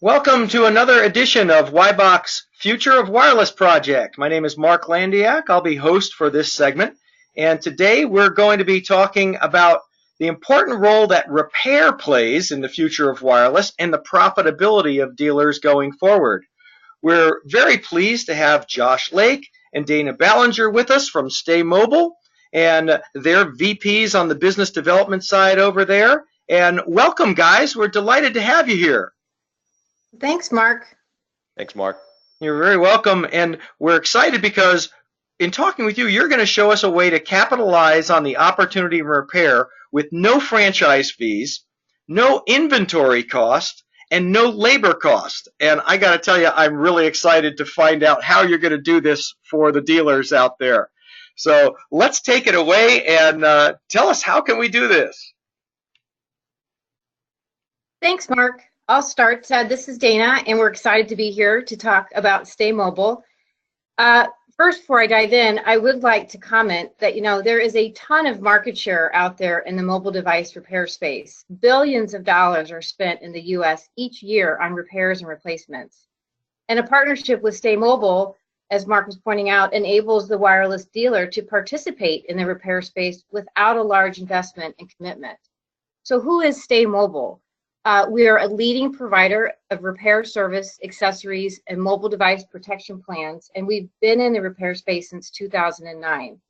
Welcome to another edition of WiBOCs Future of Wireless Project. My name is Mark Landiak. I'll be host for this segment. And today we're going to be talking about the important role that repair plays in the future of wireless and the profitability of dealers going forward. We're very pleased to have Josh Lake and Dana Ballinger with us from Staymobile, and they're VPs on the business development side over there. And welcome, guys. We're delighted to have you here. Thanks, Mark. Thanks, Mark. You're very welcome, and we're excited because in talking with you, you're going to show us a way to capitalize on the opportunity of repair with no franchise fees, no inventory cost, and no labor cost. And I got to tell you, I'm really excited to find out how you're going to do this for the dealers out there. So let's take it away and tell us, how can we do this? Thanks, Mark. I'll start. This is Dana, and we're excited to be here to talk about Staymobile. First, before I dive in, I would like to comment that, there is a ton of market share out there in the mobile device repair space. Billions of dollars are spent in the U.S. each year on repairs and replacements. And a partnership with Staymobile, as Mark was pointing out, enables the wireless dealer to participate in the repair space without a large investment and commitment. So who is Staymobile? We are a leading provider of repair service, accessories, and mobile device protection plans, and we've been in the repair space since 2009.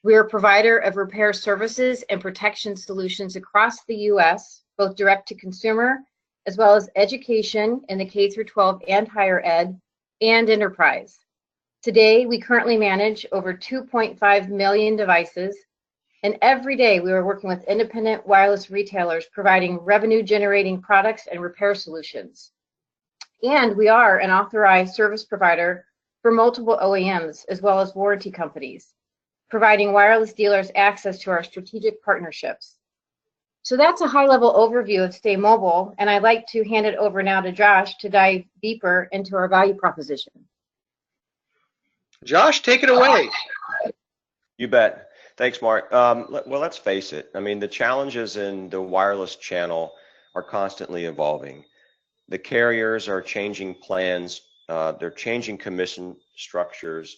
We are a provider of repair services and protection solutions across the U.S., both direct to consumer, as well as education in the K-12 and higher ed, and enterprise. Today, we currently manage over 2.5 million devices. And every day we are working with independent wireless retailers providing revenue-generating products and repair solutions. And we are an authorized service provider for multiple OEMs as well as warranty companies, providing wireless dealers access to our strategic partnerships. So that's a high-level overview of Staymobile, and I'd like to hand it over now to Josh to dive deeper into our value proposition. Josh, take it away. You bet. Thanks, Mark. Well, let's face it. I mean, the challenges in the wireless channel are constantly evolving. The carriers are changing plans. They're changing commission structures.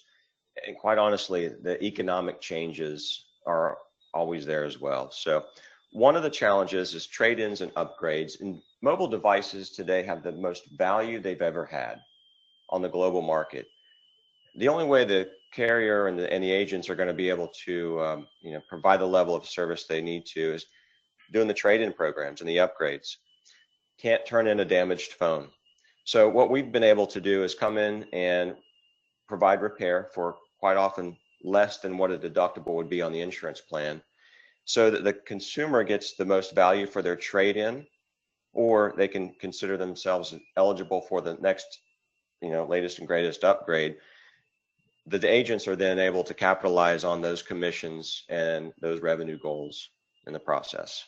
And quite honestly, the economic changes are always there as well. So one of the challenges is trade-ins and upgrades. And mobile devices today have the most value they've ever had on the global market. The only way the carrier and the agents are going to be able to provide the level of service they need to is doing the trade-in programs and the upgrades. Can't turn in a damaged phone. So what we've been able to do is come in and provide repair for quite often less than what a deductible would be on the insurance plan, so that the consumer gets the most value for their trade-in, or they can consider themselves eligible for the next latest and greatest upgrade. The agents are then able to capitalize on those commissions and those revenue goals in the process.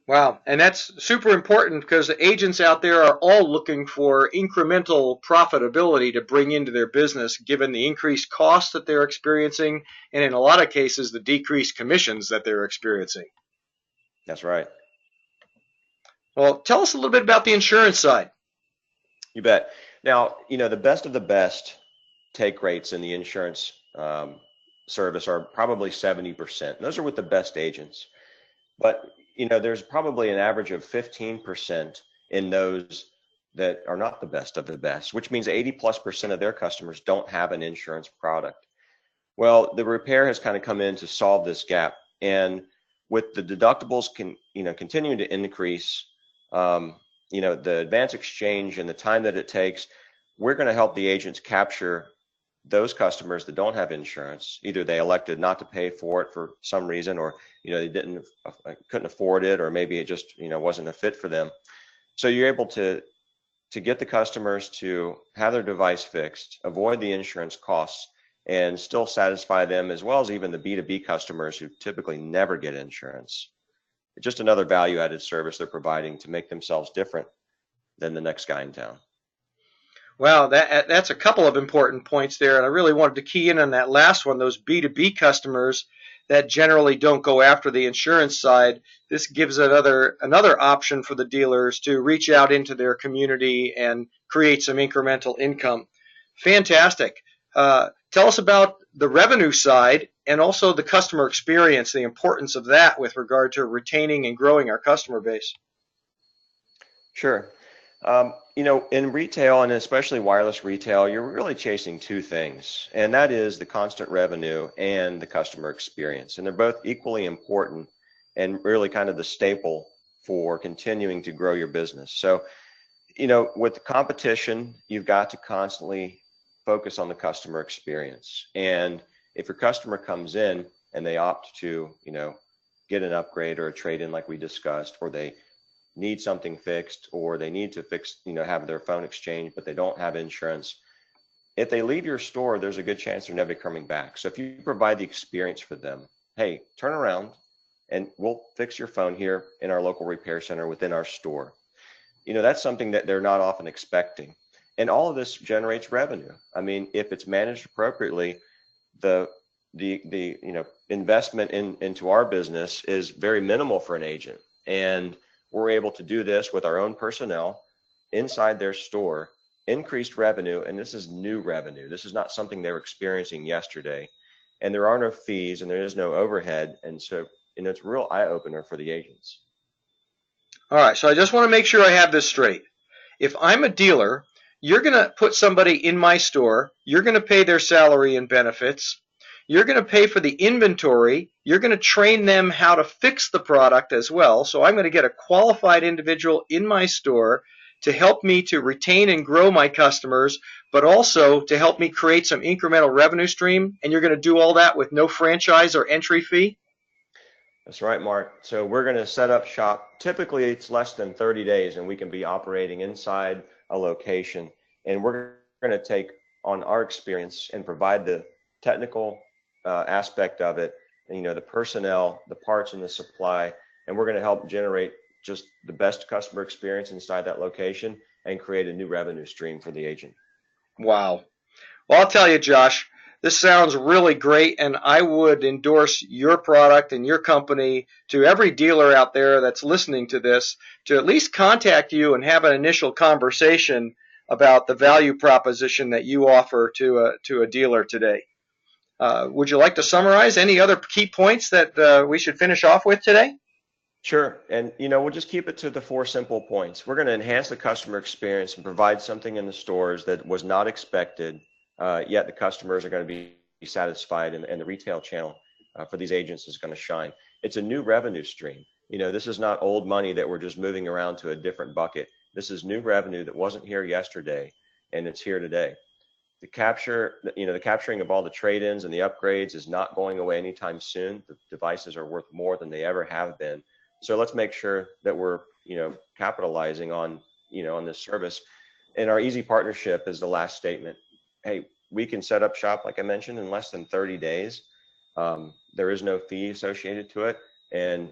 Wow, and that's super important because the agents out there are all looking for incremental profitability to bring into their business, given the increased costs that they're experiencing, and in a lot of cases, the decreased commissions that they're experiencing. That's right. Well, tell us a little bit about the insurance side. You bet. Now, the best of the best take rates in the insurance service are probably 70%. Those are with the best agents. But, there's probably an average of 15% in those that are not the best of the best, which means 80+% of their customers don't have an insurance product. Well, the repair has kind of come in to solve this gap. And with the deductibles continuing to increase, the advance exchange and the time that it takes, we're going to help the agents capture those customers that don't have insurance. Either they elected not to pay for it for some reason, or they couldn't afford it, or maybe it just wasn't a fit for them. So you're able to get the customers to have their device fixed, avoid the insurance costs, and still satisfy them, as well as even the B2B customers who typically never get insurance. It's just another value-added service they're providing to make themselves different than the next guy in town. Wow, that's a couple of important points there, and I really wanted to key in on that last one, those B2B customers that generally don't go after the insurance side, this gives another option for the dealers to reach out into their community and create some incremental income. Fantastic. Tell us about the revenue side and also the customer experience, the importance of that with regard to retaining and growing our customer base. Sure. In retail, and especially wireless retail, you're really chasing two things, and that is the constant revenue and the customer experience. And they're both equally important and really kind of the staple for continuing to grow your business. So, with the competition, you've got to constantly focus on the customer experience. And if your customer comes in and they opt to, get an upgrade or a trade-in like we discussed, or they need something fixed, or they need to fix, have their phone exchanged, but they don't have insurance. If they leave your store, there's a good chance they're never coming back. So if you provide the experience for them, hey, turn around and we'll fix your phone here in our local repair center within our store. That's something that they're not often expecting. And all of this generates revenue. I mean, if it's managed appropriately, the investment into our business is very minimal for an agent. And we're able to do this with our own personnel inside their store, increased revenue, and this is new revenue. This is not something they were experiencing yesterday. And there are no fees and there is no overhead. And so, it's a real eye-opener for the agents. All right, so I just want to make sure I have this straight. If I'm a dealer, you're going to put somebody in my store, you're going to pay their salary and benefits, you're going to pay for the inventory, you're going to train them how to fix the product as well. So I'm going to get a qualified individual in my store to help me to retain and grow my customers, but also to help me create some incremental revenue stream. And you're going to do all that with no franchise or entry fee? That's right, Mark. So we're going to set up shop. Typically, it's less than 30 days, and we can be operating inside a location. And we're going to take on our experience and provide the technical aspect of it, and, the personnel, the parts, and the supply. And we're going to help generate just the best customer experience inside that location and create a new revenue stream for the agent. Wow. Well, I'll tell you, Josh, this sounds really great, and I would endorse your product and your company to every dealer out there that's listening to this to at least contact you and have an initial conversation about the value proposition that you offer to a dealer today. Would you like to summarize any other key points that we should finish off with today? Sure. And, we'll just keep it to the 4 simple points. We're going to enhance the customer experience and provide something in the stores that was not expected, yet the customers are going to be satisfied, and the retail channel for these agents is going to shine. It's a new revenue stream. This is not old money that we're just moving around to a different bucket. This is new revenue that wasn't here yesterday, and it's here today. The capturing of all the trade-ins and the upgrades is not going away anytime soon. The devices are worth more than they ever have been. So let's make sure that we're, capitalizing on, on this service. And our easy partnership is the last statement. Hey, we can set up shop, like I mentioned, in less than 30 days. There is no fee associated to it. And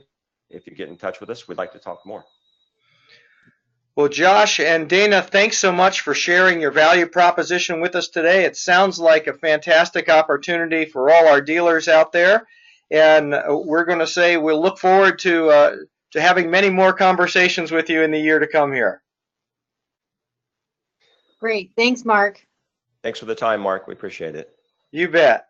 if you get in touch with us, we'd like to talk more. Well, Josh and Dana, thanks so much for sharing your value proposition with us today. It sounds like a fantastic opportunity for all our dealers out there. And we're going to say we'll look forward to having many more conversations with you in the year to come here. Great. Thanks, Mark. Thanks for the time, Mark. We appreciate it. You bet.